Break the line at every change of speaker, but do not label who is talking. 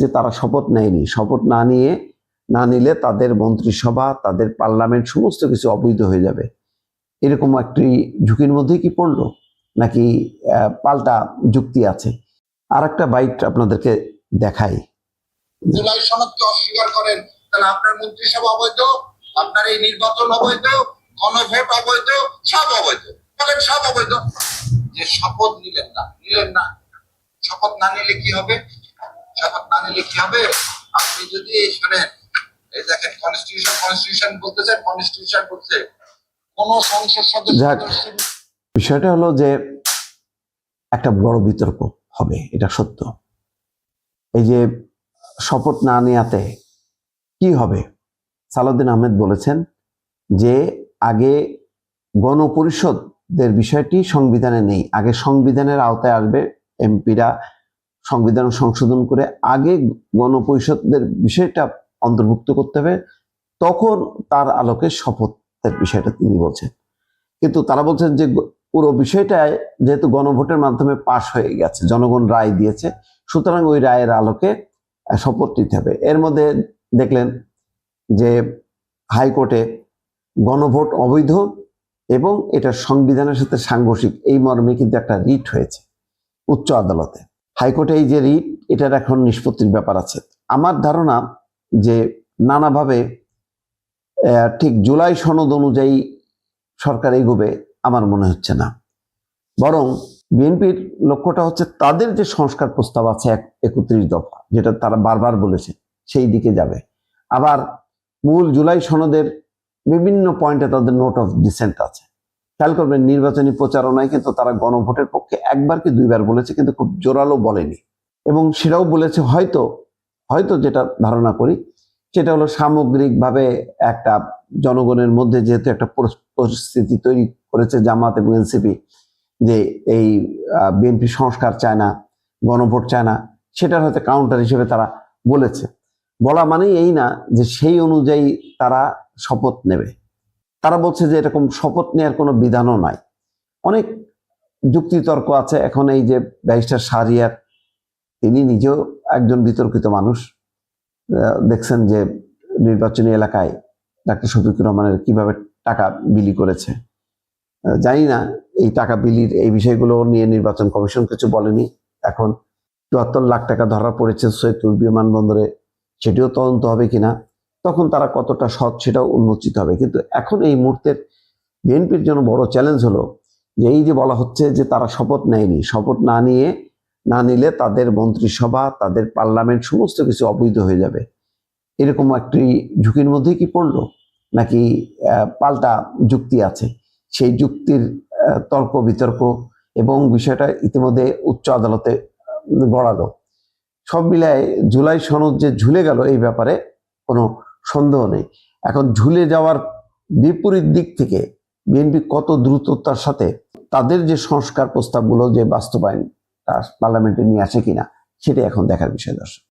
যে তারা শপথ নেয়নি, শপথ না নিলে তাদের মন্ত্রিসভা, তাদের পার্লামেন্ট সমস্ত কিছু অবৈধ হয়ে যাবে, এরকম একটি ঝুঁকির মধ্যে কি পড়লো, নাকি পাল্টা যুক্তি আছে? আর একটা বাইট আপনাদেরকে দেখাই।
জুলাই সনদকে অস্বীকার করেন, তাহলে আপনার মন্ত্রিসভা অবৈধ, আপনার এই নির্বাচন অবৈধ, গণভোট অবৈধ, সব অবৈধ। বলেন সব অবৈধ। যে শপথ নিলেন না, শপথ না নিলে কি হবে? শপথ না নিলে কি হবে? আপনি যদি শোনেন, এই দেখেন কনস্টিটিউশন বলতেছে, কনস্টিটিউশন বলছে কোন সংসদ সদস্য।
বিষয়টা হলো যে একটা বড় বিতর্ক হবে, এটা সত্য। এই যে শপথ না নেওয়াতে কি হবে? সালাউদ্দিন আহমেদ বলেছেন যে আগে গণপরিষদের বিষয়টি সংবিধানে নেই, আগে সংবিধানের আওতায় আসবে, এমপিরা সংবিধান সংশোধন করে আগে গণপরিষদের বিষয়টা অন্তর্ভুক্ত করতে হবে, তখন তার আলোকে শপথের বিষয়টা তিনি বলছেন। কিন্তু তারা বলছেন যে পুরো বিষয়টায় যেহেতু গণভোটের মাধ্যমে পাশ হয়ে গেছে, জনগণ রায় দিয়েছে, সুতরাং ওই রায়ের আলোকে শপথ নিতে হবে। এর মধ্যে দেখলেন যে হাইকোর্টে গণভোট অবৈধ এবং এটা সংবিধানের সাথে সাংঘর্ষিক, এই মর্মে কিন্তু একটা রিট হয়েছে উচ্চ আদালতে। হাইকোর্টে এই যে রিট, এটার এখন নিষ্পত্তির ব্যাপার আছে। আমার ধারণা যে নানাভাবে ঠিক জুলাই সনদ অনুযায়ী সরকার এগোবে আমার মনে হচ্ছে না, বরং বিএনপির লক্ষ্যটা হচ্ছে তাদের যে সংস্কার প্রস্তাব আছে 31 দফা, যেটা তারা বারবার বলেছে, সেই দিকে যাবে। আবার মূল জুলাই সনদের বিভিন্ন পয়েন্টে তাদের নোট অফ ডিসেন্ট আছে। খেয়াল করবেন, নির্বাচনী প্রচারণায় কিন্তু তারা গণভোটের পক্ষে একবার কি দুইবার বলেছে, কিন্তু খুব জোরালো বলেনি। এবং সেটাও বলেছে হয়তো যেটা ধারণা করি সেটা হলো সামগ্রিকভাবে একটা জনগণের মধ্যে যেহেতু একটা পরিস্থিতি তৈরি করেছে জামাত এবং এনসিপি, যে এই বিএনপি সংস্কার চায় না, গণভোট চায় না, সেটার হয়তো কাউন্টার হিসেবে তারা বলেছে। বলা মানেই এই না যে সেই অনুযায়ী তারা শপথ নেবে। তারা বলছে যে এরকম শপথ নেওয়ার কোনো বিধানও নাই। অনেক যুক্তিতর্ক আছে। এখন এই যে ব্যারিস্টার শাহরিয়ার, তিনি নিজেও একজন বিতর্কিত মানুষ। দেখছেন যে নির্বাচনী এলাকায় ডাক্তার শফিকুর রহমানের কিভাবে টাকা বিলি করেছে। জানি না এই টাকা বিলির এই বিষয়গুলো নিয়ে নির্বাচন কমিশন কিছু বলেনি। এখন ৭৪ লাখ টাকা ধরা পড়েছে সৈয়দপুর বিমানবন্দরে, সেটিও তদন্ত হবে কিনা, তখন তারা কতটা সৎ সেটাও উন্মোচিত হবে। কিন্তু এখন এই মুহূর্তের বিএনপির জন্য বড় চ্যালেঞ্জ হলো যে এই যে বলা হচ্ছে যে তারা শপথ নেয়নি, শপথ না নিলে তাদের মন্ত্রিসভা, তাদের পার্লামেন্ট সমস্ত কিছু অবৈধ হয়ে যাবে, এরকম একটি ঝুঁকির মধ্যেই কি পড়লো, নাকি পাল্টা যুক্তি আছে? সেই যুক্তির তর্ক বিতর্ক এবং বিষয়টা ইতিমধ্যে উচ্চ আদালতে গড়ালো। সব মিলায় জুলাই সনদ যে ঝুলে গেল, এই ব্যাপারে কোনো সন্দেহ নেই। এখন ঝুলে যাওয়ার বিপরীত দিক থেকে বিএনপি কত দ্রুততার সাথে তাদের যে সংস্কার প্রস্তাবগুলো যে বাস্তবায়ন পার্লামেন্টে নিয়ে আসে কিনা, সেটা এখন দেখার বিষয়। দর্শক।